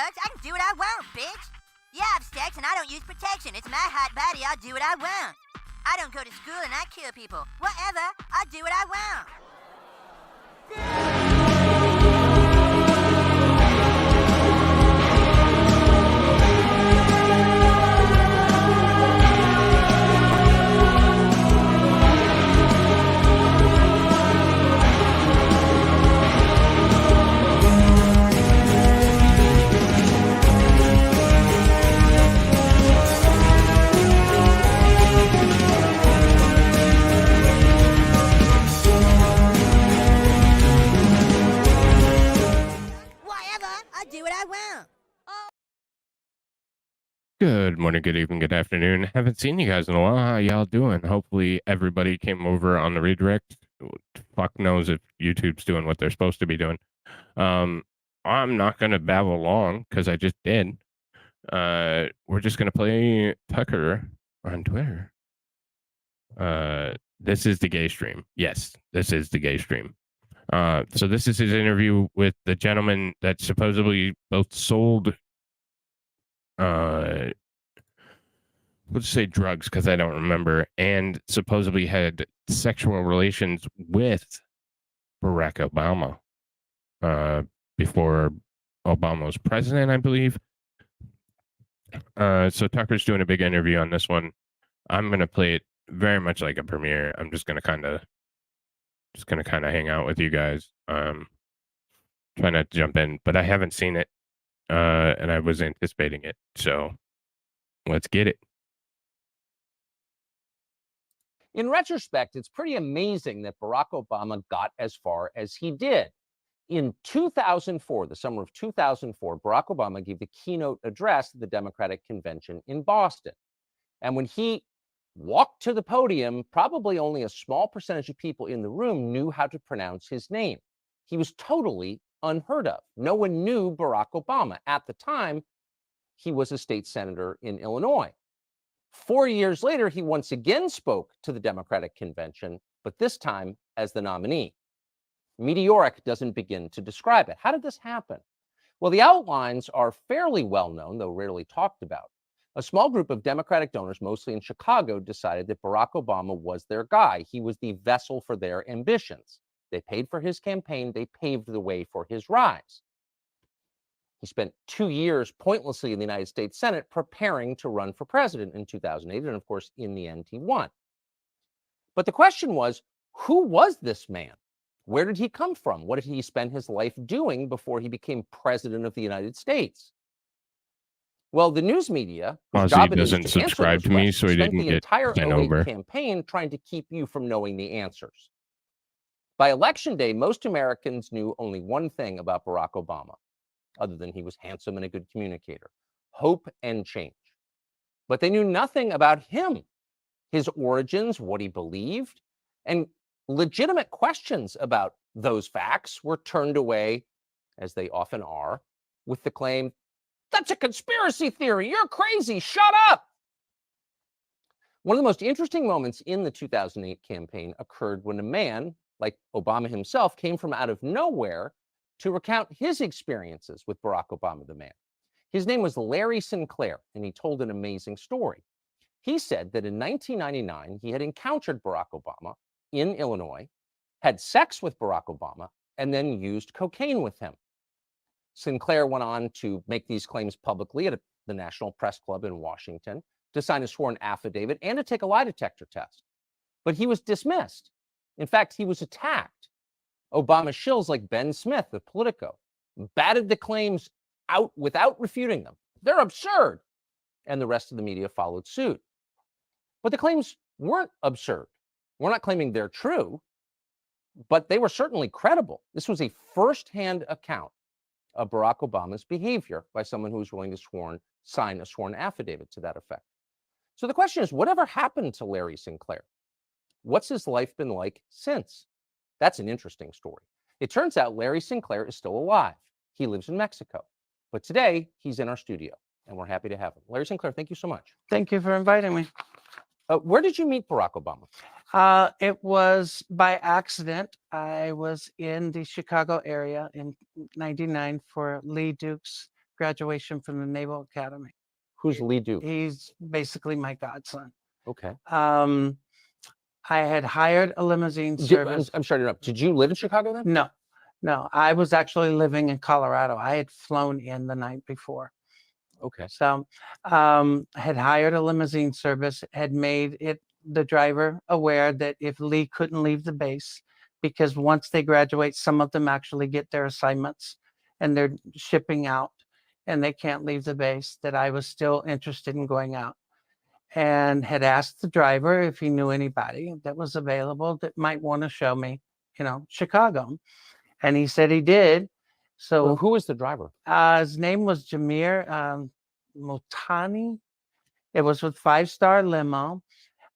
drugs, I can do what I want, bitch. Yeah, I have sex and I don't use protection. It's my hot body, I'll do what I want. I don't go to school and I kill people. Whatever, I'll do what I want. Do what I want. Good morning, good evening, good afternoon. Haven't seen you guys in a while. How y'all doing? Hopefully everybody came over on the redirect. Fuck knows if YouTube's doing what they're supposed to be doing. I'm not going to babble long because I just did. We're just going to play Tucker on Twitter. This is the gay stream. Yes, this is the gay stream. So this is his interview with the gentleman that supposedly both sold, let's say drugs because I don't remember, and supposedly had sexual relations with Barack Obama before Obama was president, I believe. So Tucker's doing a big interview on this one. I'm going to play it very much like a premiere. I'm just going to kind of hang out with you guys. Try not to jump in, but I haven't seen it, and I was anticipating it. So let's get it. In retrospect, it's pretty amazing that Barack Obama got as far as he did. In 2004, the summer of 2004, Barack Obama gave the keynote address at the Democratic Convention in Boston. And when he walked to the podium, probably only a small percentage of people in the room knew how to pronounce his name. He was totally unheard of. No one knew Barack Obama. At the time, he was a state senator in Illinois. 4 years later, he once again spoke to the Democratic Convention, but this time as the nominee. Meteoric doesn't begin to describe it. How did this happen? Well, the outlines are fairly well known, though rarely talked about. A small group of Democratic donors, mostly in Chicago, decided that Barack Obama was their guy. He was the vessel for their ambitions. They paid for his campaign. They paved the way for his rise. He spent 2 years pointlessly in the United States Senate preparing to run for president in 2008. And of course, in the end, he won. But the question was, who was this man? Where did he come from? What did he spend his life doing before he became president of the United States? Well, the news media, whose job it is doesn't to subscribe answer to me, those so he questions, didn't spent the get entire sent 08 over. campaign trying to keep you from knowing the answers. By election day, most Americans knew only one thing about Barack Obama, other than he was handsome and a good communicator: hope and change. But they knew nothing about him, his origins, what he believed, and legitimate questions about those facts were turned away, as they often are, with the claim, "That's a conspiracy theory. You're crazy. Shut up." One of the most interesting moments in the 2008 campaign occurred when a man, like Obama himself, came from out of nowhere to recount his experiences with Barack Obama, the man. His name was Larry Sinclair, and he told an amazing story. He said that in 1999, he had encountered Barack Obama in Illinois, had sex with Barack Obama, and then used cocaine with him. Sinclair went on to make these claims publicly at the National Press Club in Washington, to sign a sworn affidavit, and to take a lie detector test. But he was dismissed. In fact, he was attacked. Obama shills like Ben Smith of Politico batted the claims out without refuting them. They're absurd. And the rest of the media followed suit. But the claims weren't absurd. We're not claiming they're true, but they were certainly credible. This was a firsthand account of Barack Obama's behavior by someone who was willing to sign a sworn affidavit to that effect. So the question is, whatever happened to Larry Sinclair? What's his life been like since? That's an interesting story. It turns out Larry Sinclair is still alive. He lives in Mexico. But today, he's in our studio, and we're happy to have him. Larry Sinclair, thank you so much. Thank you for inviting me. Where did you meet Barack Obama? It was by accident. I was in the Chicago area in '99 for Lee Duke's graduation from the Naval Academy. Who's Lee Duke? He's basically my godson. Okay. I had hired a limousine I'm service. sorry to interrupt. Did you live in Chicago then? No, no, I was actually living in Colorado. I had flown in the night before. Okay. So had hired a limousine service, had made the driver aware that if Lee couldn't leave the base, because once they graduate, some of them actually get their assignments and they're shipping out and they can't leave the base, that I was still interested in going out. And had asked the driver if he knew anybody that was available that might want to show me, Chicago. And he said he did. So Well, who was the driver? his name was Jameer Multani. It was with 5-star limo.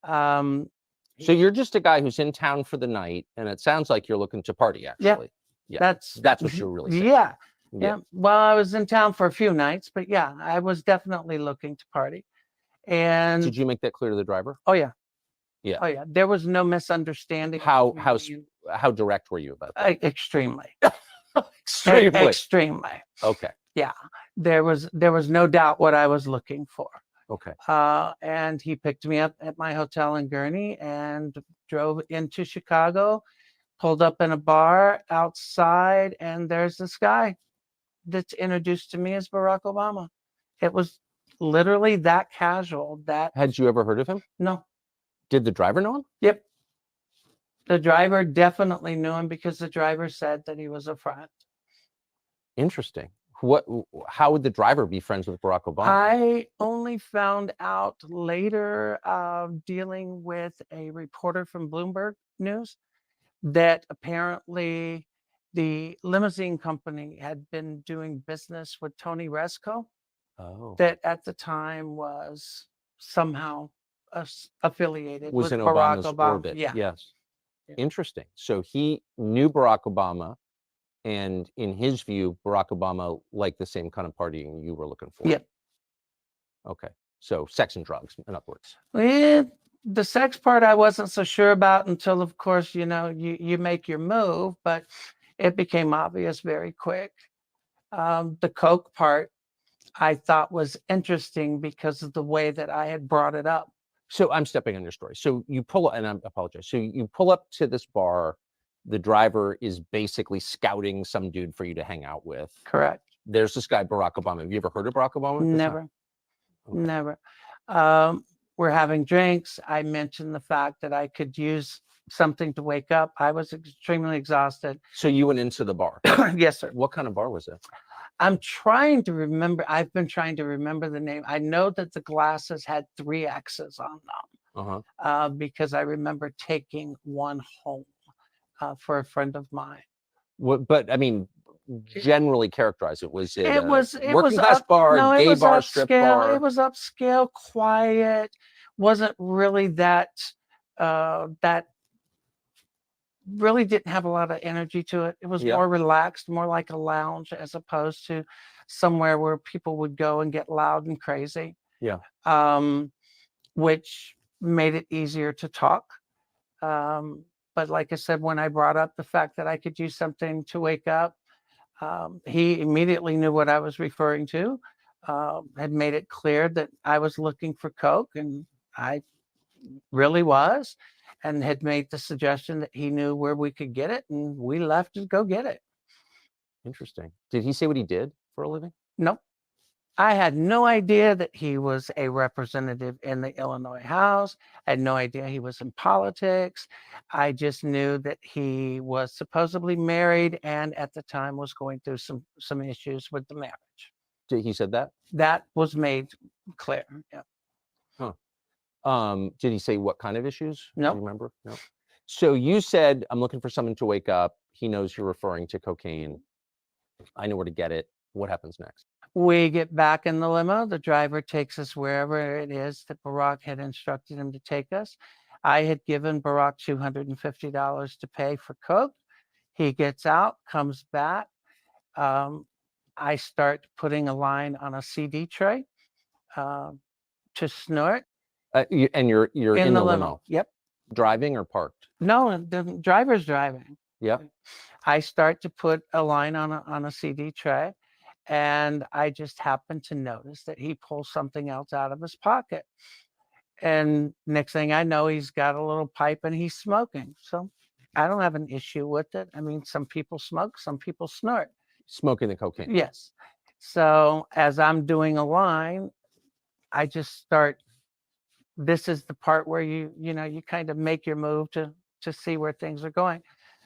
So you're just a guy who's in town for the night, and it sounds like you're looking to party, actually. Yeah. That's what you're really saying. Yeah. Well, I was in town for a few nights, but yeah, I was definitely looking to party. And Did you make that clear to the driver? oh yeah. Yeah. Oh yeah. There was no misunderstanding. How between direct were you about that? extremely. Extremely. Extremely. Okay. Yeah. There was no doubt what I was looking for. Okay. And he picked me up at my hotel in Gurnee and drove into Chicago, pulled up in a bar outside, and there's this guy that's introduced to me as Barack Obama. It was literally that casual. Had you ever heard of him? No. Did the driver know him? Yep. The driver definitely knew him because the driver said that he was a friend. Interesting. How would the driver be friends with Barack Obama? I only found out later, dealing with a reporter from Bloomberg News, that apparently the limousine company had been doing business with Tony Resco, that at the time was somehow affiliated was with in Barack Obama's Obama. orbit. Yeah. Yes. Yeah. Interesting. So he knew Barack Obama, and in his view, Barack Obama liked the same kind of partying you were looking for. Yep. Okay. So sex and drugs, in other words. The sex part I wasn't so sure about until, of course, you make your move, but it became obvious very quick. The coke part I thought was interesting because of the way that I had brought it up. So I'm stepping on your story. So you pull up, and I apologize. So you pull up to this bar. The driver is basically scouting some dude for you to hang out with. Correct. There's this guy, Barack Obama. Have you ever heard of Barack Obama? Never. Okay. Never. We're having drinks. I mentioned the fact that I could use something to wake up. I was extremely exhausted. So you went into the bar? Yes, sir. What kind of bar was it? I'm trying to remember. I've been trying to remember the name. I know that the glasses had 3 X's on them, because I remember taking one home for a friend of mine. But I mean, generally characterize it. Was it working class bar, no, gay it was bar, upscale, strip bar? It was upscale, quiet. Wasn't really that really didn't have a lot of energy to it. It was more relaxed, more like a lounge as opposed to somewhere where people would go and get loud and crazy. Yeah. Which made it easier to talk. But like I said, when I brought up the fact that I could use something to wake up, he immediately knew what I was referring to, had made it clear that I was looking for coke, and I really was, and had made the suggestion that he knew where we could get it, and we left to go get it. Interesting. Did he say what he did for a living? Nope. I had no idea that he was a representative in the Illinois House. I had no idea he was in politics. I just knew that he was supposedly married and at the time was going through some issues with the marriage. He said that? That was made clear. Yeah. Huh. Did he say what kind of issues? No. Do you remember? No. So you said, I'm looking for someone to wake up. He knows you're referring to cocaine. I know where to get it. What happens next? We get back in the limo. The driver takes us wherever it is that Barack had instructed him to take us. I had given Barack $250 to pay for coke. He gets out, comes back. I start putting a line on a CD tray to snort. And you're in the limo. Yep. Driving or parked? No, the driver's driving. Yep. I start to put a line on a CD tray, And I just happened to notice that he pulls something else out of his pocket. And next thing I know, he's got a little pipe and he's smoking. So I don't have an issue with it. I mean, some people smoke, some people snort. Smoking the cocaine. Yes. So as I'm doing a line, I just start. This is the part where you kind of make your move to see where things are going.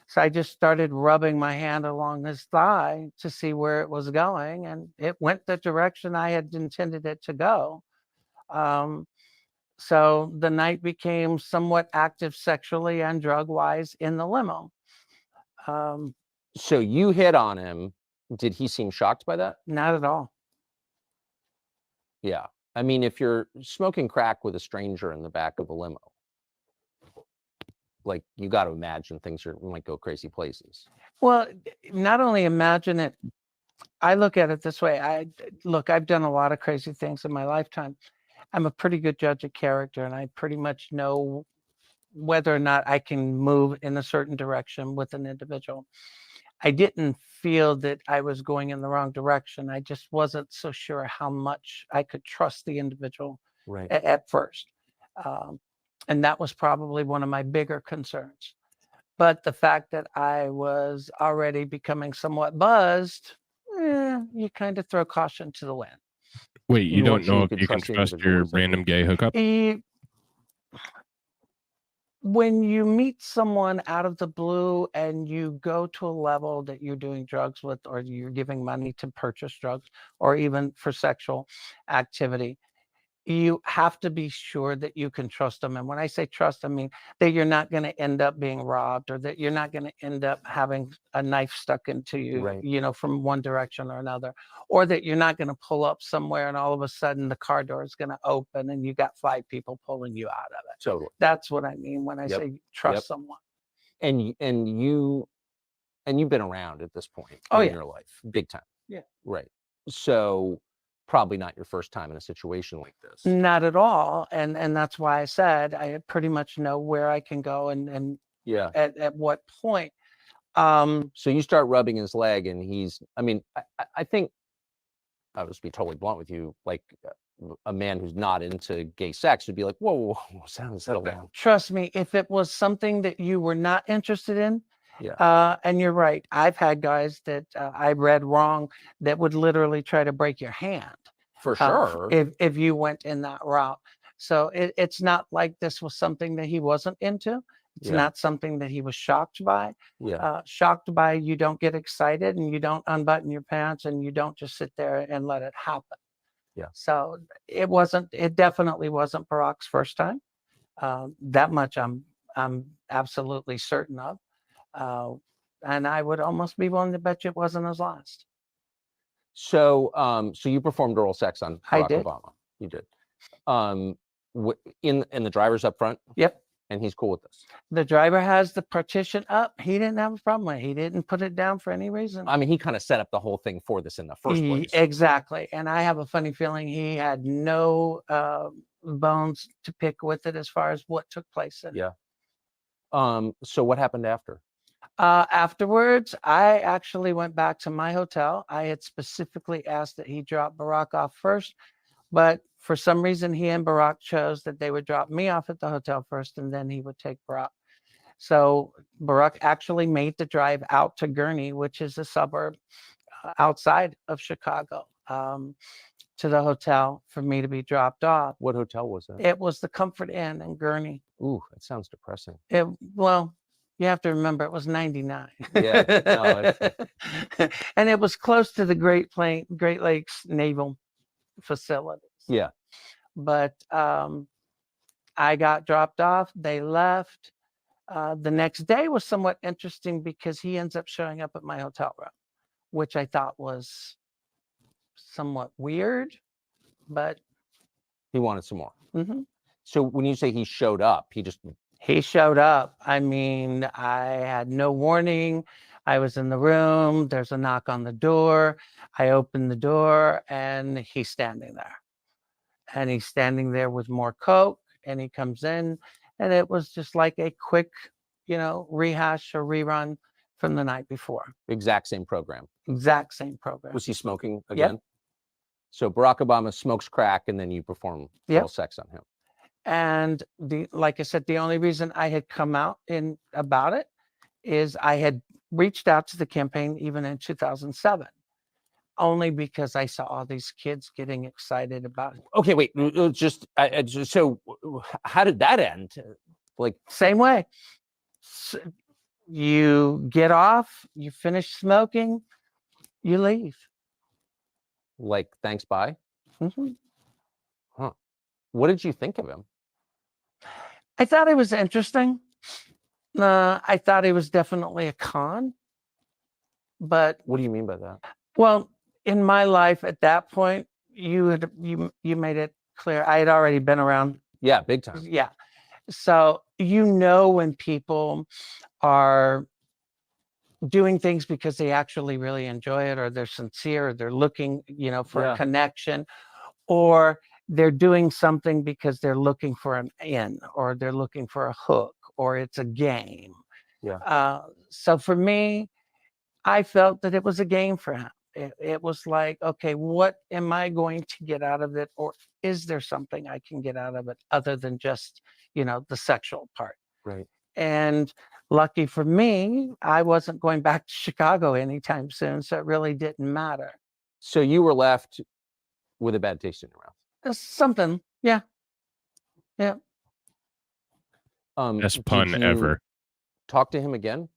So I just started rubbing my hand along his thigh to see where it was going, and it went the direction I had intended it to go. So the night became somewhat active sexually and drug-wise in the limo. So you hit on him. Did he seem shocked by that? Not at all. Yeah. I mean, if you're smoking crack with a stranger in the back of a limo, like, you got to imagine things might go crazy places. Well, not only imagine it, I look at it this way. I've done a lot of crazy things in my lifetime. I'm a pretty good judge of character, and I pretty much know whether or not I can move in a certain direction with an individual. I didn't feel that I was going in the wrong direction. I just wasn't so sure how much I could trust the individual Right. at first. And that was probably one of my bigger concerns. But the fact that I was already becoming somewhat buzzed, you kind of throw caution to the wind. Wait, you don't weren't sure know you if could you can trust the trust individual your with something. random gay hookup? When you meet someone out of the blue and you go to a level that you're doing drugs with, or you're giving money to purchase drugs, or even for sexual activity, you have to be sure that you can trust them. And when I say trust, I mean that you're not going to end up being robbed, or that you're not going to end up having a knife stuck into you, Right. From one direction or another, or that you're not going to pull up somewhere and all of a sudden the car door is going to open and you got 5 people pulling you out of it. Totally. That's what I mean when I say trust someone. And you've been around at this point in your life, big time. Yeah. Right. So probably not your first time in a situation like this. Not at all. And that's why I said I pretty much know where I can go and Yeah. at what point. So you start rubbing his leg, and I think, I'll just be totally blunt with you, like, a man who's not into gay sex would be like, whoa, settle down. Trust me, if it was something that you were not interested in, Yeah. and you're right, I've had guys that I read wrong that would literally try to break your hand. For sure. If you went in that route. So it's not like this was something that he wasn't into. It's not something that he was shocked by. Shocked by, you don't get excited and you don't unbutton your pants and you don't just sit there and let it happen. Yeah. So it definitely wasn't Barack's first time. That much I'm absolutely certain of. And I would almost be willing to bet you it wasn't his last. So you performed oral sex on I Barack did. Obama. You did. In the driver's up front? Yep. And he's cool with this. The driver has the partition up. He didn't have a problem with it. He didn't put it down for any reason. I mean, he kind of set up the whole thing for this in the first place. Exactly. And I have a funny feeling he had no bones to pick with it as far as what took place in it. So what happened after? Afterwards, I actually went back to my hotel. I had specifically asked that he drop Barack off first, but for some reason, he and Barack chose that they would drop me off at the hotel first, and then he would take Barack. So Barack actually made the drive out to Gurnee, which is a suburb outside of Chicago, to the hotel for me to be dropped off. What hotel was that? It was the Comfort Inn in Gurnee. Ooh, that sounds depressing. Well, you have to remember it was 99. Yeah. No, and it was close to the Great Lakes Naval facilities. Yeah. But I got dropped off. They left. The next day was somewhat interesting because he ends up showing up at my hotel room, which I thought was somewhat weird, but he wanted some more. Mm-hmm. So when you say he showed up, he showed up. I mean, I had no warning. I was in the room. There's a knock on the door. I opened the door and he's standing there. And he's standing there with more coke, and he comes in, and it was just like a quick, rehash or rerun from the night before. Exact same program. Exact same program. Was he smoking Yep. again? So Barack Obama smokes crack, and then you perform Yep. oral sex on him. And like I said, the only reason I had come out in about it is I had reached out to the campaign even in 2007, only because I saw all these kids getting excited about it. Okay, wait. So how did that end? Like, Same way. You get off, you finish smoking, you leave. thanks, bye. Mhm. Huh. What did you think of him? I thought it was interesting. I thought it was definitely a con. But What do you mean by that? well, in my life at that point, you made it clear I had already been around. Yeah, big time. Yeah. So when people are doing things because they actually really enjoy it, or they're sincere, or they're looking, for Yeah. a connection, or they're doing something because they're looking for an in, or they're looking for a hook, or it's a game. Yeah. So for me, I felt that it was a game for him. It was like, okay, what am I going to get out of it? Or is there something I can get out of it other than just, the sexual part? Right. And lucky for me, I wasn't going back to Chicago anytime soon. So it really didn't matter. So you were left with a bad taste in your mouth. Something. Yeah. Yeah. Best Did pun you ever. talk to him again?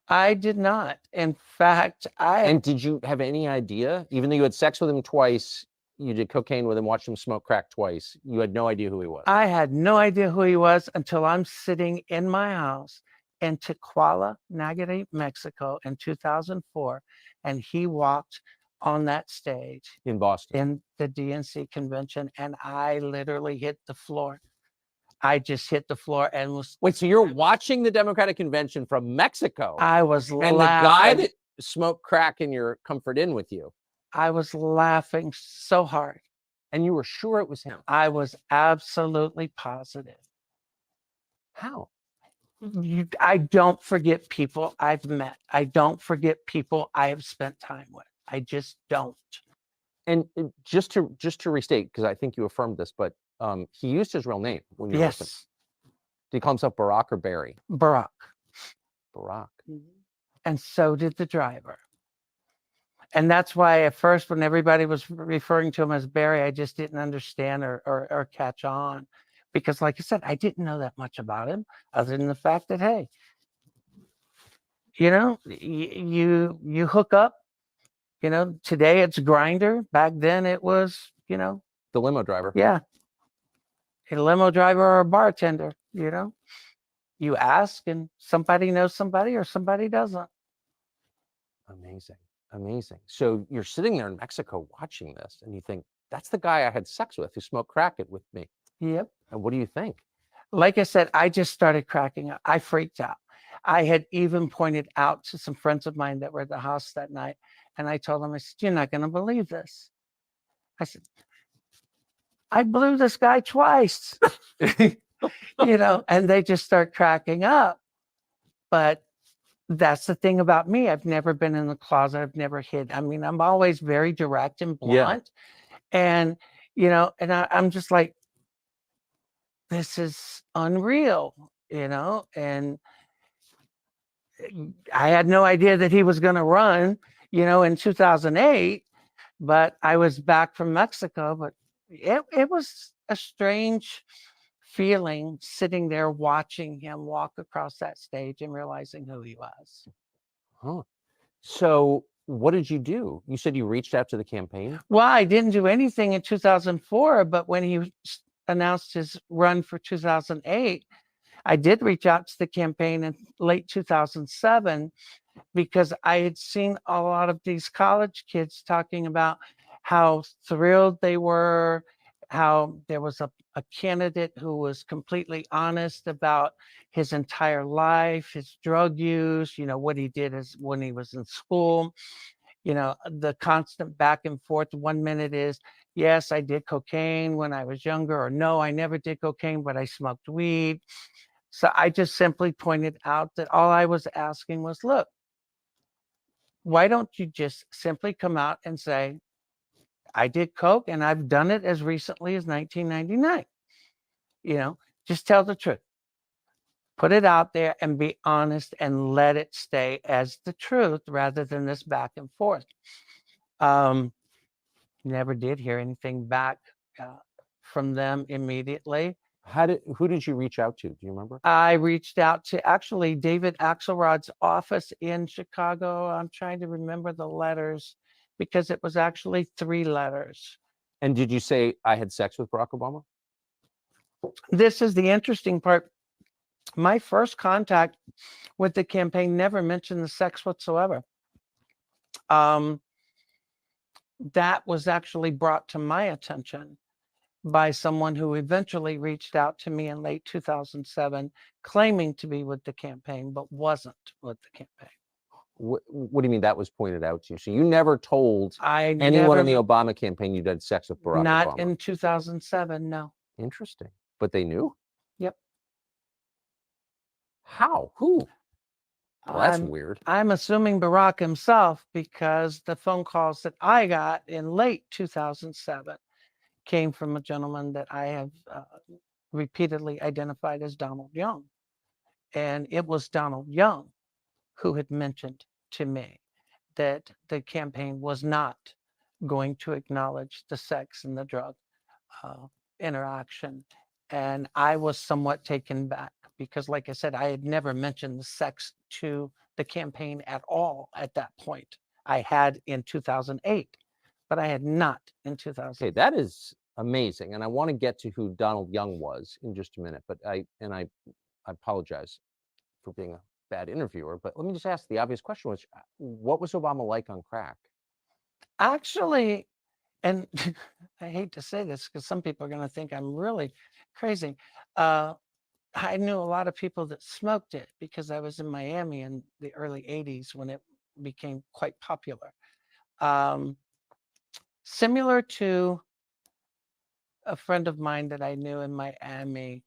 I did not. In fact, And did you have any idea, even though you had sex with him twice, you did cocaine with him, watched him smoke crack twice, you had no idea who he was? I had no idea who he was until I'm sitting in my house in Tequila, Nayarit, Mexico in 2004. And he walked on that stage In Boston. in the DNC convention. And I literally hit the floor. I just hit the floor and was. Wait, so you're watching the Democratic convention from Mexico? I was and the guy that smoked crack in your comfort inn with you? I was laughing so hard. And you were sure it was him? I was absolutely positive. How? I don't forget people I've met. I don't forget people I have spent time with. I just don't. And just to restate, because I think you affirmed this, but he used his real name when you were with him. Yes, Did he call himself Barack or Barry? Barack. Barack. And so did the driver. And that's why at first, when everybody was referring to him as Barry, I just didn't understand or catch on. Because like I said, I didn't know that much about him other than the fact that, hey, you hook up, today it's Grinder. Back then it was, The limo driver. yeah, a limo driver or a bartender, you ask and somebody knows somebody or somebody doesn't. Amazing. Amazing. So you're sitting there in Mexico watching this and you think, that's the guy I had sex with who smoked crack with me. Yep. And what do you think? Like I said, I just started cracking up. I freaked out. I had even pointed out to some friends of mine that were at the house that night. And I told them, I said, you're not going to believe this. I said, I blew this guy twice, and they just start cracking up. But that's the thing about me. I've never been in the closet. I've never hid. I mean, I'm always very direct and blunt. And, and I'm just like, this is unreal, and I had no idea that he was going to run, in 2008, but I was back from Mexico, but it was a strange feeling sitting there watching him walk across that stage and realizing who he was. Huh. So what did you do? You said you reached out to the campaign? Well, I didn't do anything in 2004, but when he announced his run for 2008, I did reach out to the campaign in late 2007 because I had seen a lot of these college kids talking about how thrilled they were, how there was a candidate who was completely honest about his entire life, his drug use, what he did when he was in school, the constant back and forth. 1 minute is, yes, I did cocaine when I was younger, or no, I never did cocaine, but I smoked weed. So I just simply pointed out that all I was asking was, look, Why don't you just simply come out and say, I did coke and I've done it as recently as 1999. Just tell the truth. Put it out there and be honest and let it stay as the truth rather than this back and forth. Never did hear anything back from them immediately. Who did you reach out to? Do you remember? I reached out to actually David Axelrod's office in Chicago. I'm trying to remember the letters because it was actually 3 letters. And did you say I had sex with Barack Obama? This is the interesting part. My first contact with the campaign never mentioned the sex whatsoever. That was actually brought to my attention by someone who eventually reached out to me in late 2007, claiming to be with the campaign, but wasn't with the campaign. What do you mean that was pointed out to you? So you never told I anyone in the never, Obama campaign you'd had sex with Barack not Obama? in 2007, no. Interesting. But they knew? Yep. How? Who? Well, that's weird. I'm assuming Barack himself, because the phone calls that I got in late 2007 came from a gentleman that I have repeatedly identified as Donald Young. And it was Donald Young who had mentioned to me that the campaign was not going to acknowledge the sex and the drug interaction. And I was somewhat taken back because, like I said, I had never mentioned the sex to the campaign at all at that point. I had in 2008, but I had not in 2000. Okay, that is amazing. And I want to get to who Donald Young was in just a minute, but I apologize for being a bad interviewer, but let me just ask the obvious question, which what was Obama like on crack? Actually, and I hate to say this because some people are going to think I'm really crazy. I knew a lot of people that smoked it because I was in Miami in the early 80s when it became quite popular. Similar to a friend of mine that I knew in Miami,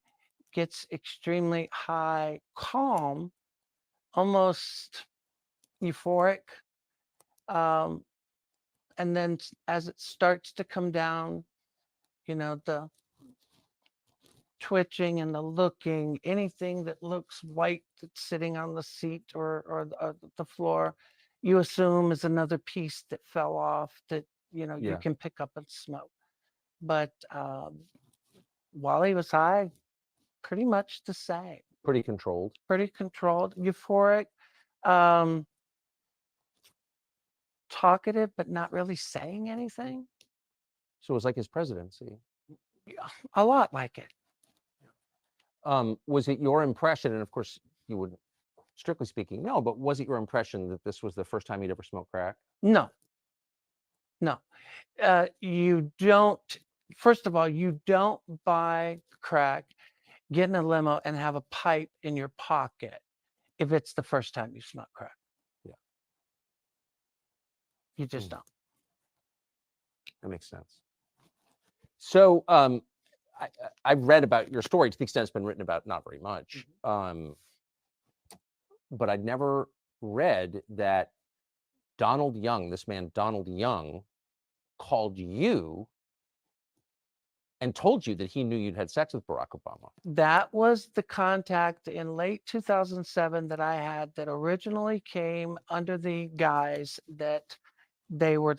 gets extremely high, calm, almost euphoric. And then as it starts to come down, the twitching and the looking, anything that looks white that's sitting on the seat or the floor, you assume is another piece that fell off that, you can pick up and smoke. But while he was high, pretty much the same. Pretty controlled. Pretty controlled, euphoric, talkative, but not really saying anything. So it was like his presidency. A lot like it. Was it your impression, and of course you would, strictly speaking, no, but was it your impression that this was the first time he'd ever smoked crack? No. You don't, first of all, you don't buy crack, get in a limo and have a pipe in your pocket if it's the first time you smoke crack. Yeah. You just don't. That makes sense. So I've read about your story to the extent it's been written about, not very much. But I'd never read that Donald Young, this man Donald Young, called you and told you that he knew you'd had sex with Barack Obama. That was the contact in late 2007 that I had that originally came under the guise that they were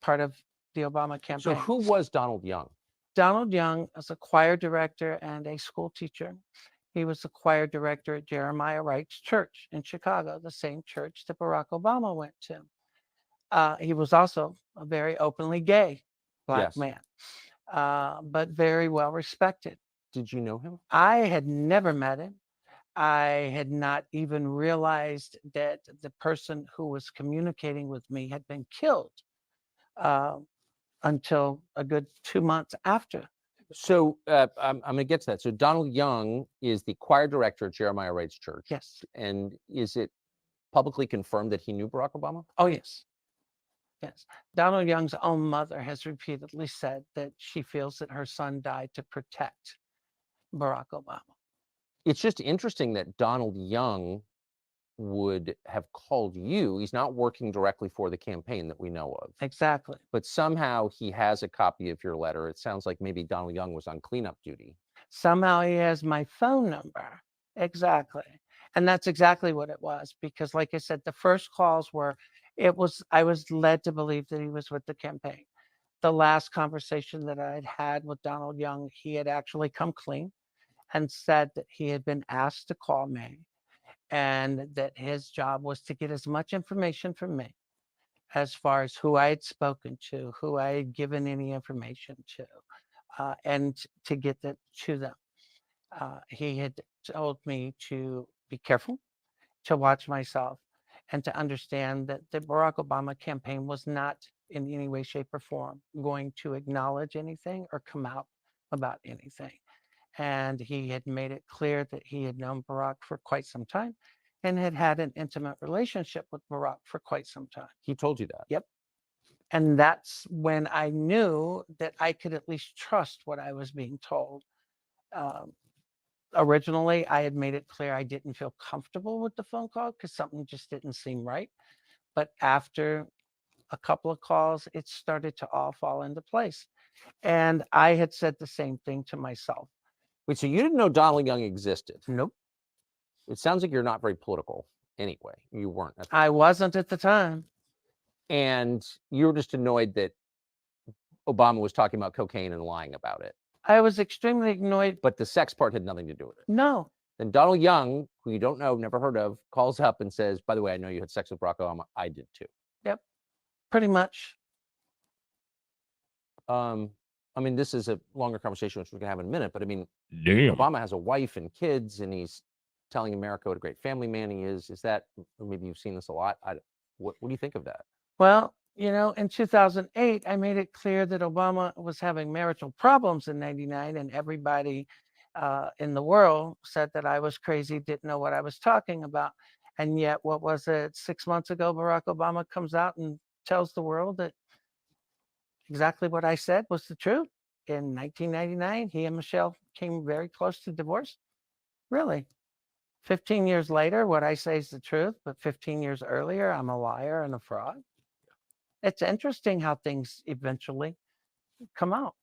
part of the Obama campaign. So who was Donald Young? Donald Young is a choir director and a school teacher. He was the choir director at Jeremiah Wright's church in Chicago, the same church that Barack Obama went to. He was also a very openly gay Black man, but very well respected. Did you know him? I had never met him. I had not even realized that the person who was communicating with me had been killed until a good 2 months after. So I'm going to get to that. So Donald Young is the choir director at Jeremiah Wright's church. Yes. And is it publicly confirmed that he knew Barack Obama? Oh, yes. Yes. Donald Young's own mother has repeatedly said that she feels that her son died to protect Barack Obama. It's just interesting that Donald Young would have called you. He's not working directly for the campaign that we know of, Exactly. but somehow he has a copy of your letter. It sounds like maybe Donald Young was on cleanup duty. Somehow he has my phone number. Exactly. And that's exactly what it was. Because like I said, the first calls were, I was led to believe that he was with the campaign. The last conversation that I'd had with Donald Young, he had actually come clean and said that he had been asked to call me and that his job was to get as much information from me as far as who I had spoken to, who I had given any information to, and to get that to them. He had told me to be careful, to watch myself, and to understand that the Barack Obama campaign was not in any way, shape, or form going to acknowledge anything or come out about anything. And he had made it clear that he had known Barack for quite some time and had had an intimate relationship with Barack for quite some time. He told you that. Yep. And that's when I knew that I could at least trust what I was being told. Originally, I had made it clear I didn't feel comfortable with the phone call because something just didn't seem right. But after a couple of calls, it started to all fall into place. And I had said the same thing to myself. Wait, so you didn't know Donald Young existed? Nope. It sounds like you're not very political anyway. You weren't. I wasn't at the time. And you were just annoyed that Obama was talking about cocaine and lying about it. I was extremely annoyed. But the sex part had nothing to do with it. No. Then Donald Young, who you don't know, never heard of, calls up and says, by the way, I know you had sex with Barack Obama. I did too. Yep. Pretty much. I mean, this is a longer conversation, which we're gonna have in a minute, but I mean, Damn. Obama has a wife and kids, and he's telling America what a great family man he is. Is that, or maybe you've seen this a lot? What do you think of that? Well, in 2008, I made it clear that Obama was having marital problems in 99, and everybody in the world said that I was crazy, didn't know what I was talking about. And yet, what was it, 6 months ago, Barack Obama comes out and tells the world that exactly what I said was the truth. In 1999, he and Michelle came very close to divorce. Really. 15 years later, what I say is the truth, but 15 years earlier, I'm a liar and a fraud. It's interesting how things eventually come out.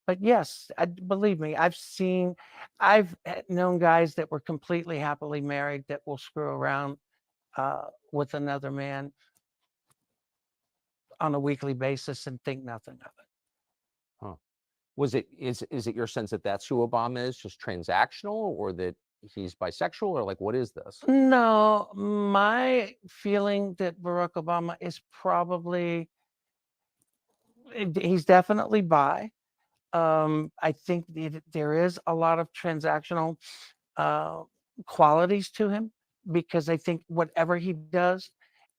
But yes, believe me, I've known guys that were completely happily married that will screw around with another man on a weekly basis and think nothing of it. Is it your sense that that's who Obama is, just transactional, or that he's bisexual, or like, what is this? No, my feeling that Barack Obama is probably, he's definitely bi. I think there is a lot of transactional qualities to him, because I think whatever he does,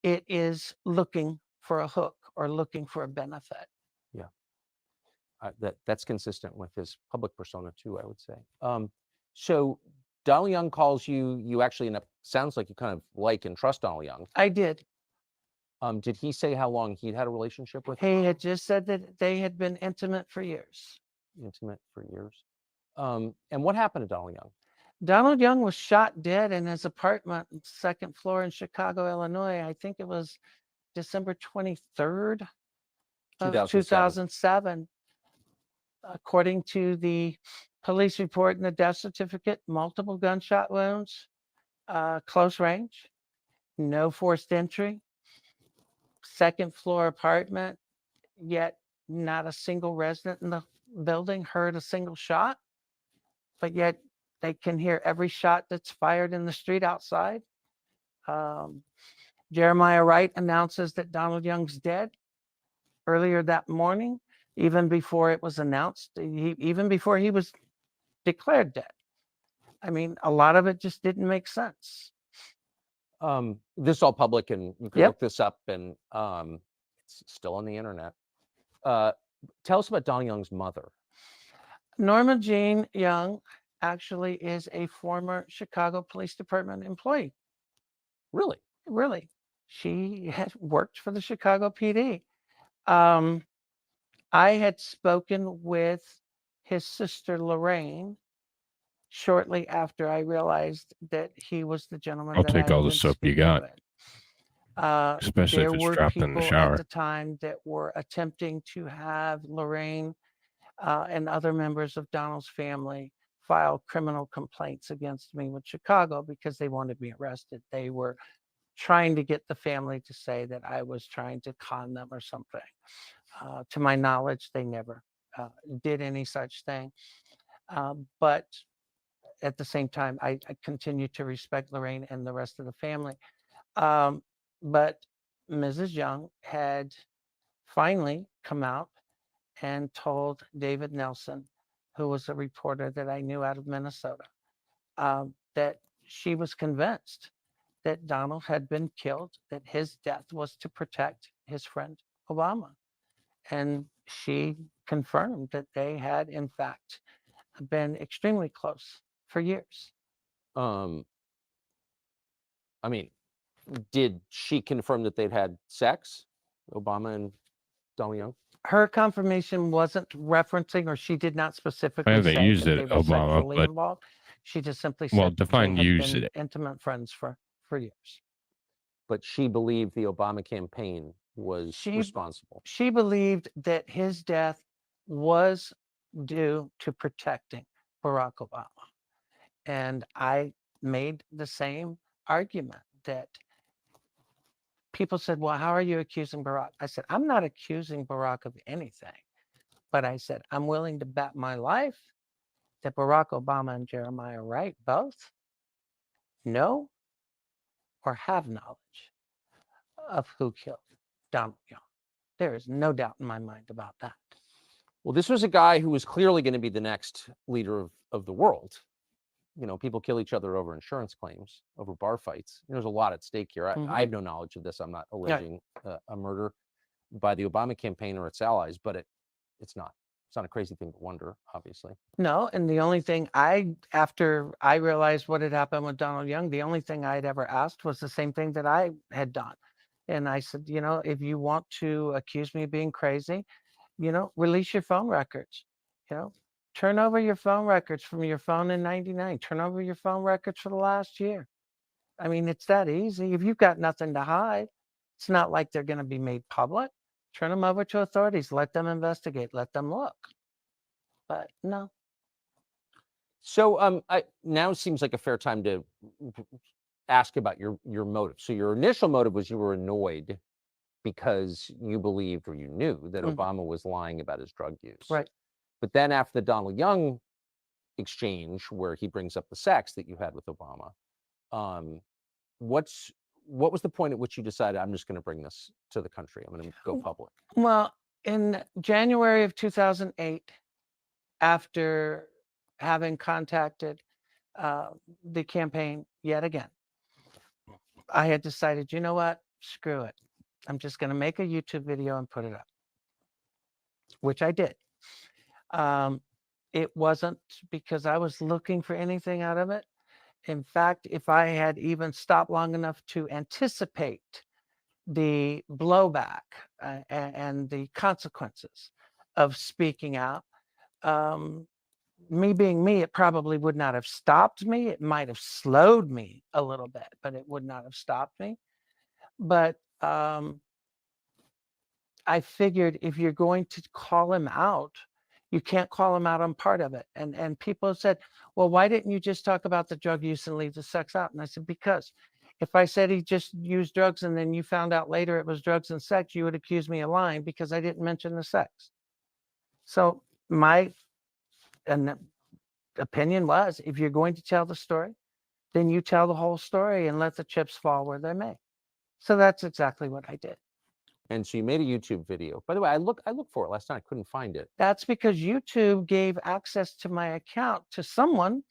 it is looking for a hook or looking for a benefit. That's consistent with his public persona too, I would say. So Donald Young calls you. You actually end up, sounds like you kind of like and trust Donald Young. I did. Did he say how long he'd had a relationship with? He had just said that they had been intimate for years. Intimate for years. And what happened to Donald Young? Donald Young was shot dead in his apartment, second floor in Chicago, Illinois. I think it was December 23rd of 2007. According to the police report and the death certificate, multiple gunshot wounds, close range, no forced entry, second floor apartment, yet not a single resident in the building heard a single shot, but yet they can hear every shot that's fired in the street outside. Jeremiah Wright announces that Donald Young's dead earlier that morning, even before it was announced, even before he was declared dead. I mean, a lot of it just didn't make sense. This is all public, and you can Yep. look this up, and it's still on the internet. Tell us about Donald Young's mother. Norma Jean Young actually is a former Chicago Police Department employee. Really? Really. She had worked for the Chicago PD. I had spoken with his sister Lorraine shortly after I realized that he was the gentleman I'll that take I all had the been soap you speaking got. with. Especially if There it's were dropped in the people at shower. the time that were attempting to have Lorraine and other members of Donald's family file criminal complaints against me with Chicago because they wanted me arrested. They were trying to get the family to say that I was trying to con them or something. To my knowledge, they never did any such thing. But at the same time, I continue to respect Lorraine and the rest of the family. But Mrs. Young had finally come out and told David Nelson, who was a reporter that I knew out of Minnesota, that she was convinced that Donald had been killed, that his death was to protect his friend Obama. And she confirmed that they had, in fact, been extremely close for years. I mean, did she confirm that they'd had sex, Obama and Donald Young? Her confirmation wasn't referencing, or she did not specifically haven't say used that it, they were Obama, sexually but- involved. She just simply Well, said they define had use been it. intimate friends for years. But she believed the Obama campaign was She- responsible. She believed that his death was due to protecting Barack Obama. And I made the same argument that people said, well, how are you accusing Barack? I said, I'm not accusing Barack of anything. But I said, I'm willing to bet my life that Barack Obama and Jeremiah Wright both know or have knowledge of who killed Donald Young. There is no doubt in my mind about that. Well, this was a guy who was clearly going to be the next leader of the world. You know, people kill each other over insurance claims, over bar fights. There's a lot at stake here. I have no knowledge of this. I'm not alleging a murder by the Obama campaign or its allies, but it's not. It's not a crazy thing to wonder, obviously. No, and the only thing after I realized what had happened with Donald Young, the only thing I'd ever asked was the same thing that I had done. And I said, you know, if you want to accuse me of being crazy, you know, release your phone records. You know, turn over your phone records from your phone in '99. Turn over your phone records for the last year. I mean, it's that easy. If you've got nothing to hide, it's not like they're going to be made public. Turn them over to authorities. Let them investigate. Let them look. But no. So now seems like a fair time to ask about your motive. So your initial motive was you were annoyed because you believed or you knew that Obama was lying about his drug use. Right. But then after the Donald Young exchange, where he brings up the sex that you had with Obama, what was the point at which you decided, I'm just going to bring this to the country? I'm going to go public. Well, in January of 2008, after having contacted the campaign yet again, I had decided, you know what? Screw it. I'm just going to make a YouTube video and put it up, which I did. It wasn't because I was looking for anything out of it. In fact, if I had even stopped long enough to anticipate the blowback and the consequences of speaking out, me being me, it probably would not have stopped me. It might have slowed me a little bit, but it would not have stopped me. But I figured if you're going to call him out, you can't call him out on part of it. And people said, well, why didn't you just talk about the drug use and leave the sex out? And I said, because if I said he just used drugs and then you found out later it was drugs and sex, you would accuse me of lying because I didn't mention the sex. So my opinion was, if you're going to tell the story, then you tell the whole story and let the chips fall where they may. So that's exactly what I did. And so you made a YouTube video. By the way, I looked for it last night. I couldn't find it. That's because YouTube gave access to my account to someone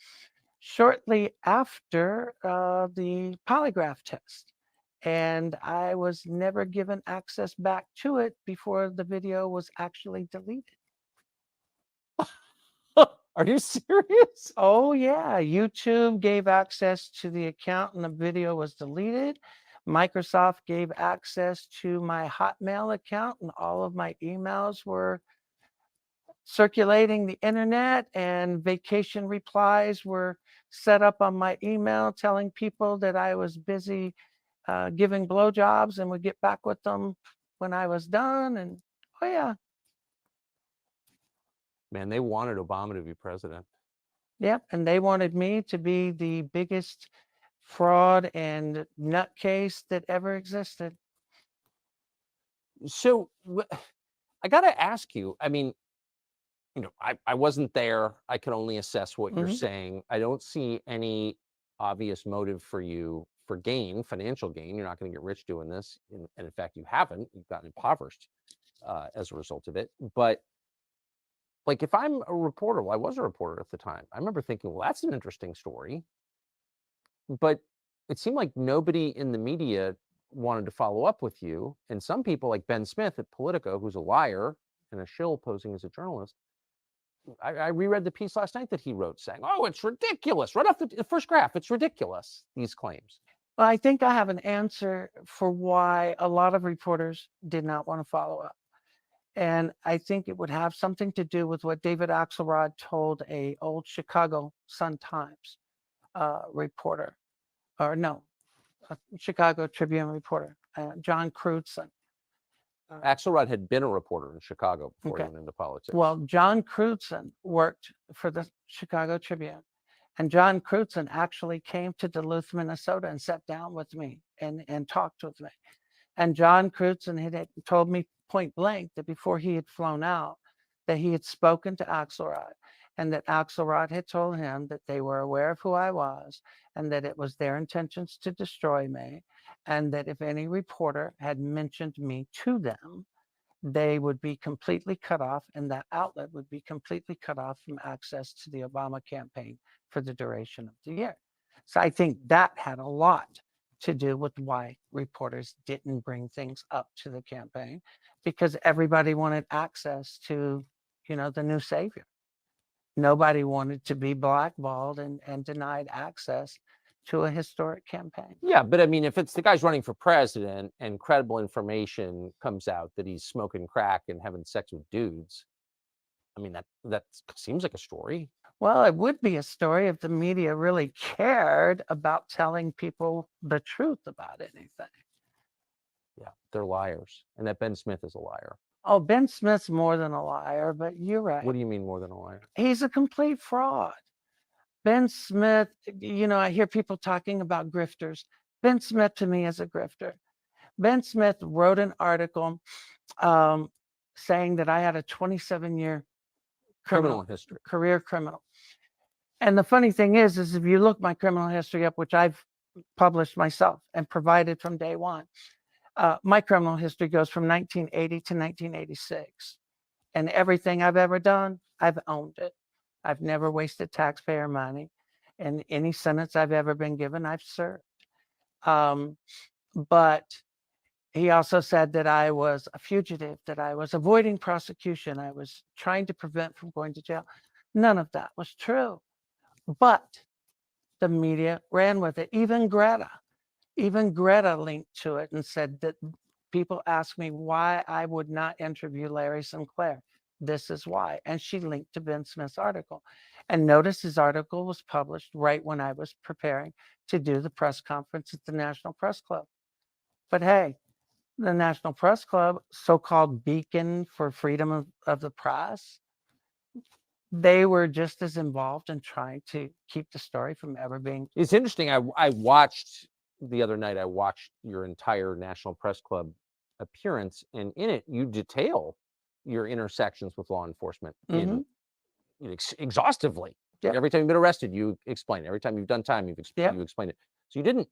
shortly after the polygraph test. And I was never given access back to it before the video was actually deleted. Are you serious? Oh, yeah. YouTube gave access to the account and the video was deleted. Microsoft gave access to my Hotmail account and all of my emails were circulating the internet, and vacation replies were set up on my email telling people that I was busy giving blowjobs and would get back with them when I was done. And oh yeah, Man, they wanted Obama to be president. yep. And they wanted me to be the biggest fraud and nutcase that ever existed. So I got to ask you, I mean, I wasn't there. I can only assess what you're Mhm. saying. I don't see any obvious motive for you for gain, financial gain. You're not going to get rich doing this. And in fact, you haven't. You've gotten impoverished as a result of it. But like, if I'm a reporter, well, I was a reporter at the time. I remember thinking, well, that's an interesting story. But it seemed like nobody in the media wanted to follow up with you. And some people, like Ben Smith at Politico, who's a liar and a shill posing as a journalist, I reread the piece last night that he wrote saying, oh, it's ridiculous. Right off the first graph, it's ridiculous, these claims. Well, I think I have an answer for why a lot of reporters did not want to follow up. And I think it would have something to do with what David Axelrod told a old Chicago Sun-Times reporter, or no, a Chicago Tribune reporter, John Crutzen. Axelrod had been a reporter in Chicago before he Okay. went into politics. Well, John Crutzen worked for the Chicago Tribune, and John Crutzen actually came to Duluth, Minnesota, and sat down with me and talked with me. And John Crutzen had told me point blank that before he had flown out, that he had spoken to Axelrod, and that Axelrod had told him that they were aware of who I was, and that it was their intentions to destroy me, and that if any reporter had mentioned me to them, they would be completely cut off, and that outlet would be completely cut off from access to the Obama campaign for the duration of the year. So I think that had a lot to do with why reporters didn't bring things up to the campaign, because everybody wanted access to, the new savior. Nobody wanted to be blackballed and denied access to a historic campaign. Yeah, but I mean, if it's the guy's running for president and credible information comes out that he's smoking crack and having sex with dudes, I mean, that seems like a story. Well, it would be a story if the media really cared about telling people the truth about anything. Yeah, they're liars. And that Ben Smith is a liar. Oh, Ben Smith's more than a liar, but you're right. What do you mean more than a liar? He's a complete fraud. Ben Smith, I hear people talking about grifters. Ben Smith to me is a grifter. Ben Smith wrote an article saying that I had a 27-year Criminal history. career criminal. And the funny thing is if you look my criminal history up, which I've published myself and provided from day one, my criminal history goes from 1980 to 1986. And everything I've ever done, I've owned it. I've never wasted taxpayer money. And any sentence I've ever been given, I've served. But he also said that I was a fugitive, that I was avoiding prosecution. I was trying to prevent from going to jail. None of that was true. But the media ran with it. Even Greta linked to it and said that people asked me why I would not interview Larry Sinclair. This is why. And she linked to Ben Smith's article. And notice his article was published right when I was preparing to do the press conference at the National Press Club. But hey, the National Press Club, so-called beacon for freedom of the press, they were just as involved in trying to keep the story from ever being. It's interesting. I watched the other night, I watched your entire National Press Club appearance, and in it, you detail your intersections with law enforcement exhaustively. Yep. Every time you've been arrested, you explain it. Every time you've done time, you explain it. So you didn't,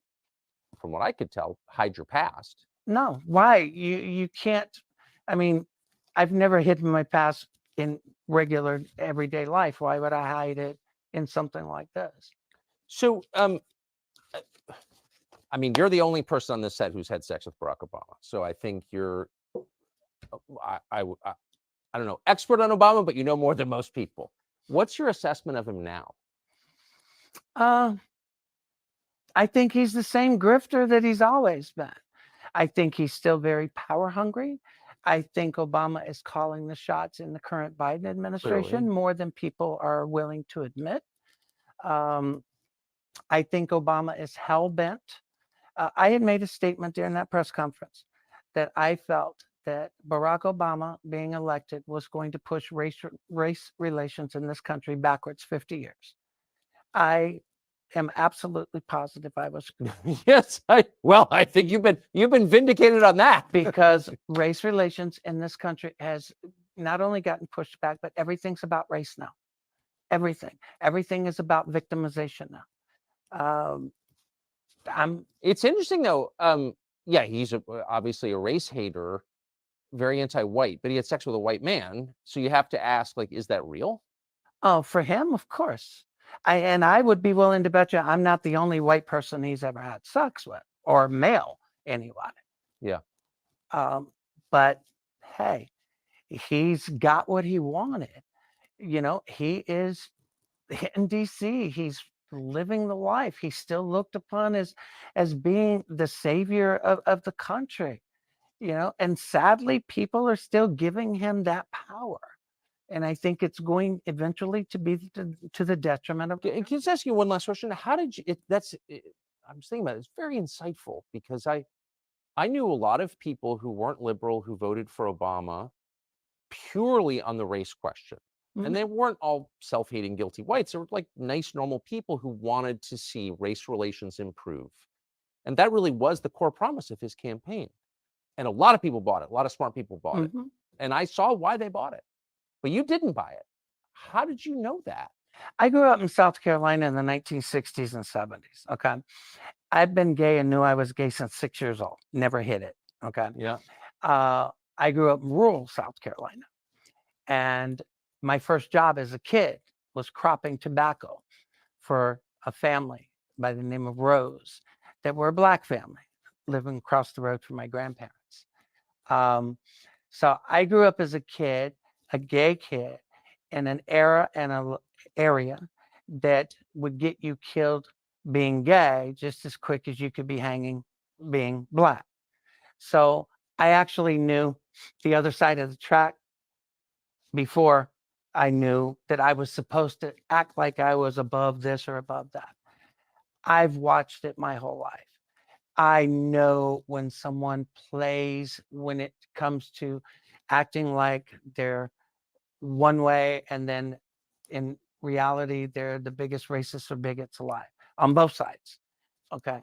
from what I could tell, hide your past. No, why? You can't. I mean, I've never hidden my past in regular everyday life. Why would I hide it in something like this? So, I mean, you're the only person on this set who's had sex with Barack Obama. So I think you're, I don't know, expert on Obama, but you know more than most people. What's your assessment of him now? I think he's the same grifter that he's always been. I think he's still very power hungry. I think Obama is calling the shots in the current Biden administration Clearly. more than people are willing to admit. I think Obama is hell bent. I had made a statement during that press conference that I felt that Barack Obama being elected was going to push race relations in this country backwards 50 years. I am absolutely positive I was Yes, I think you've been vindicated on that. because race relations in this country has not only gotten pushed back, but everything's about race now. Everything is about victimization now. It's interesting though. Yeah, he's obviously a race hater, very anti-white, but he had sex with a white man. So you have to ask, like, is that real? Oh, for him, of course. I would be willing to bet you I'm not the only white person he's ever had sex with, or male anybody. Yeah. But hey, he's got what he wanted. You know, he is in DC. He's living the life. He's still looked upon as being the savior of the country. You know, and sadly, people are still giving him that power. And I think it's going eventually to be to the detriment of. Can I just ask you one last question? How did you? I'm just thinking about it. It's very insightful because I knew a lot of people who weren't liberal who voted for Obama purely on the race question, and they weren't all self-hating, guilty whites. They were like nice, normal people who wanted to see race relations improve, and that really was the core promise of his campaign. And a lot of people bought it. A lot of smart people bought it, and I saw why they bought it. But you didn't buy it. How did you know that? I grew up in South Carolina in the 1960s and 70s. Okay. I've been gay and knew I was gay since 6 years old. Never hid it. Okay. Yeah. I grew up in rural South Carolina. And my first job as a kid was cropping tobacco for a family by the name of Rose that were a Black family living across the road from my grandparents. So I grew up as a kid, a gay kid, in an era and an area that would get you killed being gay just as quick as you could be hanging being Black. So I actually knew the other side of the track before I knew that I was supposed to act like I was above this or above that. I've watched it my whole life. I know when someone plays, when it comes to acting like they're one way and then in reality they're the biggest racists or bigots alive on both sides. Okay.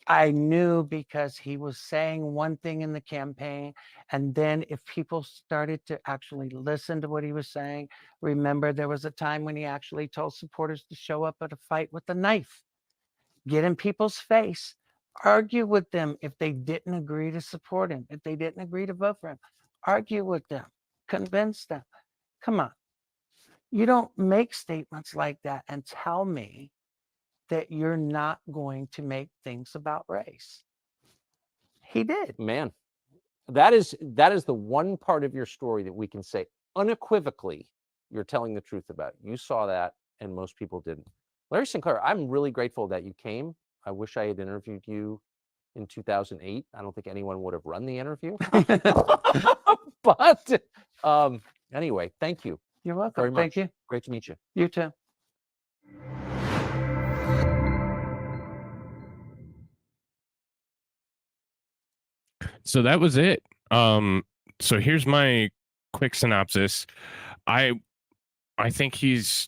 I knew because he was saying one thing in the campaign, and then if people started to actually listen to what he was saying, remember there was a time when he actually told supporters to show up at a fight with a knife, get in people's face, argue with them if they didn't agree to support him, if they didn't agree to vote for him, argue with them, convince them. Come on. You don't make statements like that and tell me that you're not going to make things about race. He did. Man, that is the one part of your story that we can say unequivocally you're telling the truth about. You saw that and most people didn't. Larry Sinclair, I'm really grateful that you came. I wish I had interviewed you in 2008. I don't think anyone would have run the interview. But anyway, thank you. You're welcome. Very much. Thank you. Great to meet you. You too. So that was it. So here's my quick synopsis. I think he's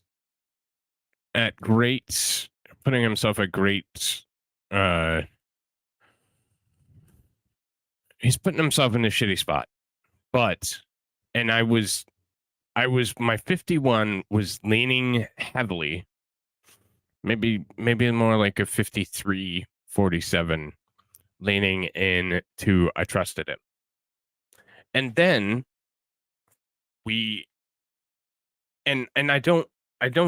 putting himself at great he's putting himself in a shitty spot. But my 51 was leaning heavily, maybe more like a 53-47, leaning in to I trusted him. And then and I don't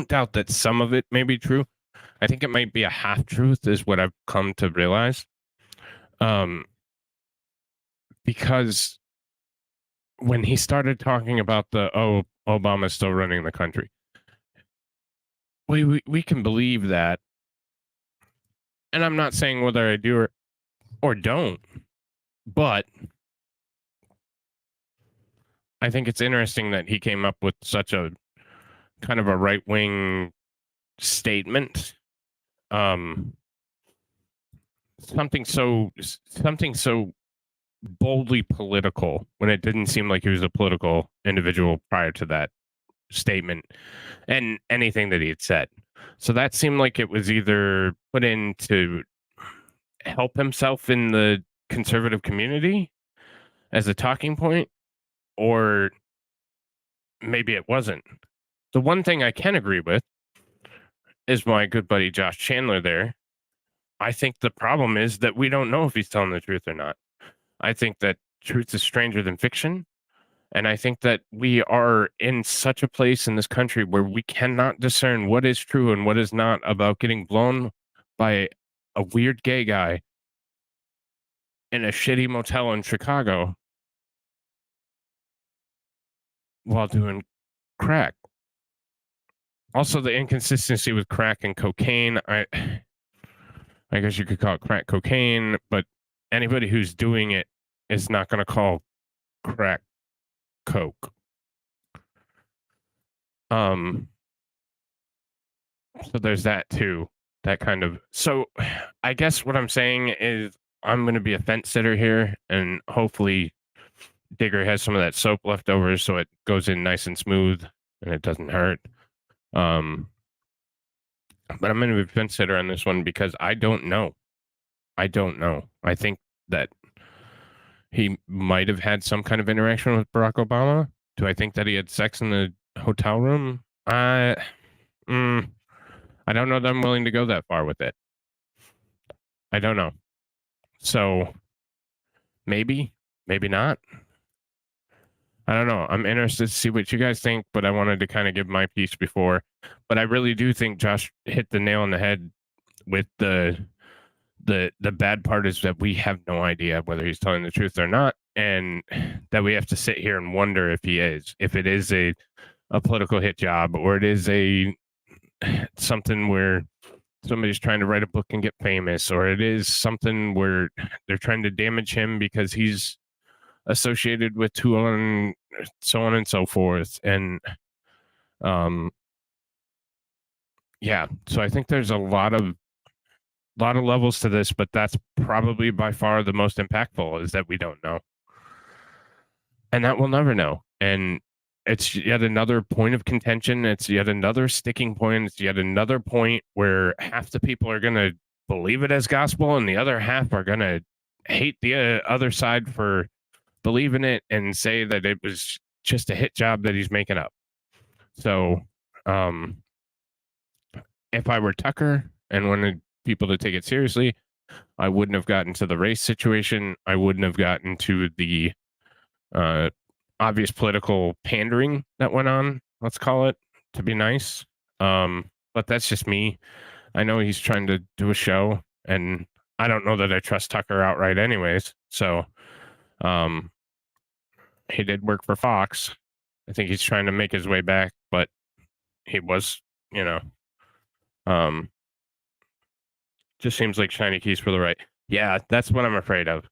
doubt that some of it may be true. I think it might be a half truth is what I've come to realize. Because when he started talking about Obama's still running the country, we can believe that. And I'm not saying whether I do or don't, but I think it's interesting that he came up with such a kind of a right-wing statement. Something so boldly political when it didn't seem like he was a political individual prior to that statement and anything that he had said. So that seemed like it was either put in to help himself in the conservative community as a talking point, or maybe it wasn't. The one thing I can agree with is my good buddy Josh Chandler there. I think the problem is that we don't know if he's telling the truth or not. I think that truth is stranger than fiction. And I think that we are in such a place in this country where we cannot discern what is true and what is not about getting blown by a weird gay guy in a shitty motel in Chicago while doing crack. Also, the inconsistency with crack and cocaine. I guess you could call it crack cocaine, but anybody who's doing it is not going to call crack coke. So there's that too. That kind of. So I guess what I'm saying is I'm going to be a fence sitter here, and hopefully Digger has some of that soap left over so it goes in nice and smooth and it doesn't hurt. But I'm going to be a fence sitter on this one because I don't know. I think that he might have had some kind of interaction with Barack Obama. Do I think that he had sex in the hotel room? I don't know that I'm willing to go that far with it. I don't know. So maybe not. I don't know. I'm interested to see what you guys think, but I wanted to kind of give my piece before. But I really do think Josh hit the nail on the head with the bad part is that we have no idea whether he's telling the truth or not, and that we have to sit here and wonder if he is, if it is a political hit job, or it is something where somebody's trying to write a book and get famous, or it is something where they're trying to damage him because he's associated with Tool and so on and so forth. And yeah, so I think there's a lot of levels to this, but that's probably by far the most impactful, is that we don't know, and that we'll never know. And it's yet another point of contention. It's yet another sticking point. It's yet another point where half the people are going to believe it as gospel and the other half are going to hate the other side for believing it and say that it was just a hit job that he's making up. So if I were Tucker and wanted people to take it seriously, I wouldn't have gotten to the race situation. I wouldn't have gotten to the obvious political pandering that went on, let's call it, to be nice. But that's just me. I know he's trying to do a show, and I don't know that I trust Tucker outright anyways. So he did work for Fox. I think he's trying to make his way back, but he was, just seems like shiny keys for the right. Yeah, that's what I'm afraid of.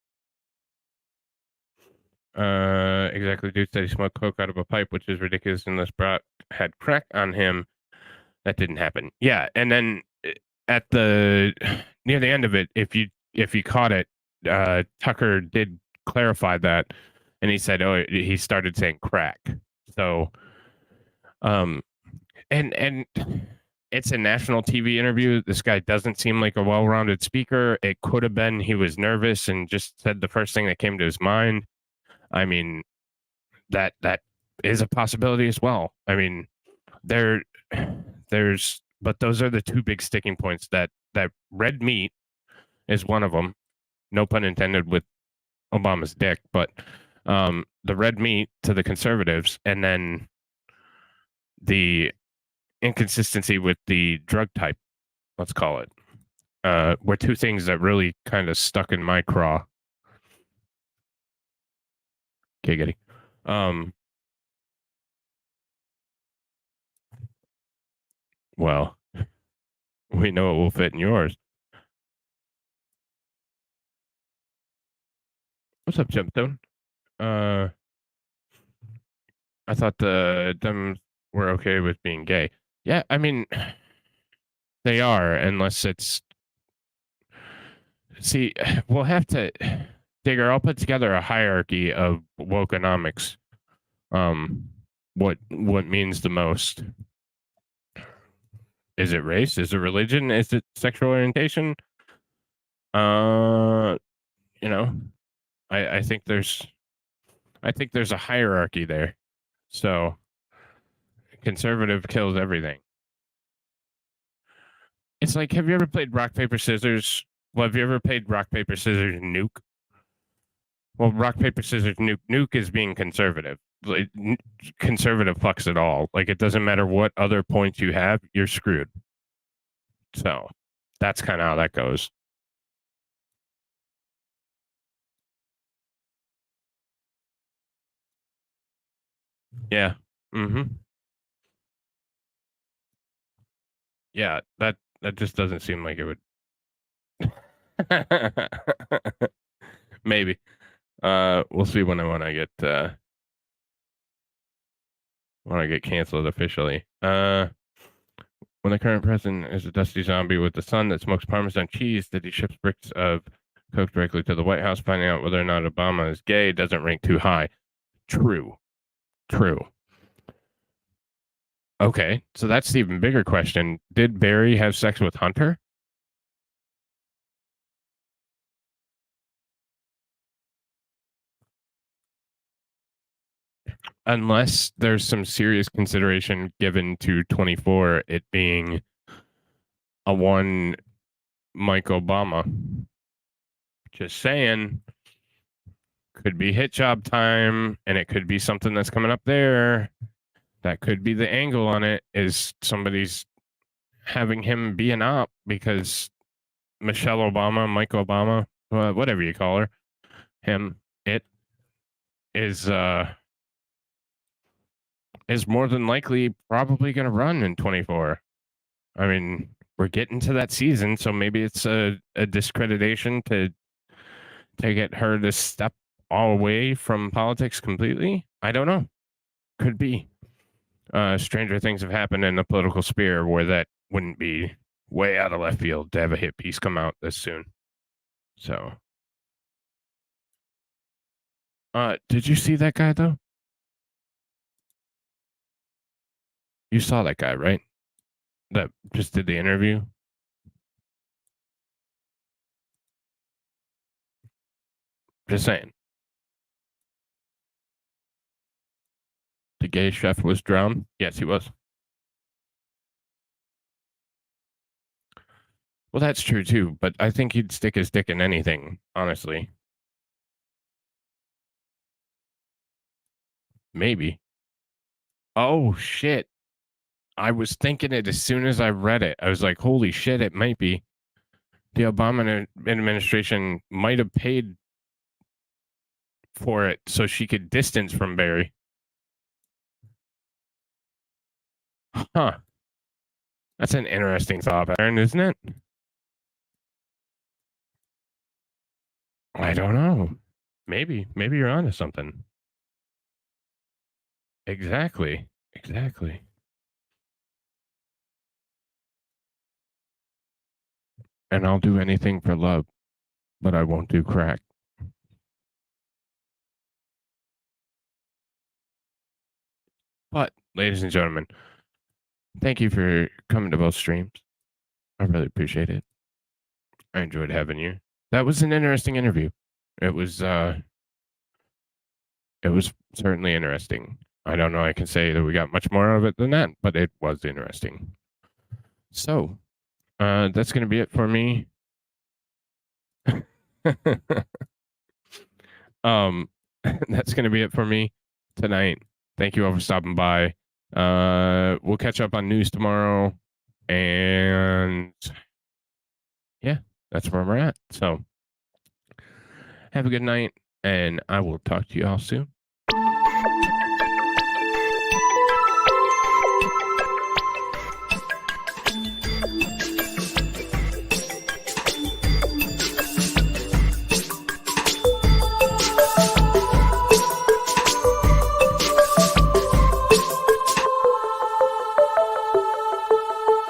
Exactly. Dude said he smoked coke out of a pipe, which is ridiculous unless Brock had crack on him. That didn't happen. Yeah, and then at the near the end of it, if you caught it, Tucker did clarify that, and he said, "Oh, he started saying crack." So, and it's a national TV interview. This guy doesn't seem like a well-rounded speaker. It could have been he was nervous and just said the first thing that came to his mind. I mean, that is a possibility as well. I mean, but those are the two big sticking points. That red meat is one of them. No pun intended with Obama's dick, but the red meat to the conservatives, and then the inconsistency with the drug type, let's call it, were two things that really kind of stuck in my craw. Giggity. Well, we know it will fit in yours. What's up, Gemstone? I thought them were okay with being gay. Yeah, I mean, they are, unless it's. See, we'll have to. Digger, I'll put together a hierarchy of wokeonomics. What means the most? Is it race? Is it religion? Is it sexual orientation? You know, I think there's a hierarchy there. So conservative kills everything. It's like, have you ever played rock, paper, scissors? Well, have you ever played rock, paper, scissors, nuke? Well, rock, paper, scissors, nuke. Nuke is being conservative. Like, conservative fucks it all. Like, it doesn't matter what other points you have, you're screwed. So that's kind of how that goes. Yeah. Mm-hmm. Yeah, that just doesn't seem like it would. Maybe. We'll see when I get canceled officially. When the current president is a dusty zombie with a son that smokes Parmesan cheese that he ships bricks of coke directly to the White House, finding out whether or not Obama is gay doesn't rank too high. True. Okay, so that's the even bigger question. Did Barry have sex with Hunter? Unless there's some serious consideration given to 24, it being a one Mike Obama. Just saying, could be hit job time, and it could be something that's coming up there. That could be the angle on it, is somebody's having him be an op because Michelle Obama, Mike Obama, whatever you call her, him, it is more than likely probably going to run in 24. I mean, we're getting to that season, so maybe it's a discreditation to get her to step all away from politics completely. I don't know. Could be. Stranger things have happened in the political sphere where that wouldn't be way out of left field to have a hit piece come out this soon. So, did you see that guy though? You saw that guy, right? That just did the interview. Just saying. The gay chef was drowned? Yes, he was. Well, that's true too, but I think he'd stick his dick in anything, honestly. Maybe. Oh, shit. I was thinking it as soon as I read it. I was like, holy shit, it might be. The Obama administration might have paid for it so she could distance from Barry. Huh. That's an interesting thought pattern, isn't it? I don't know. Maybe you're onto something. Exactly. And I'll do anything for love, but I won't do crack. But, ladies and gentlemen, thank you for coming to both streams. I really appreciate it. I enjoyed having you. That was an interesting interview. It was certainly interesting. I don't know I can say that we got much more of it than that, but it was interesting. So, that's going to be it for me. That's going to be it for me tonight. Thank you all for stopping by. We'll catch up on news tomorrow, and yeah, that's where we're at. So have a good night, and I will talk to you all soon.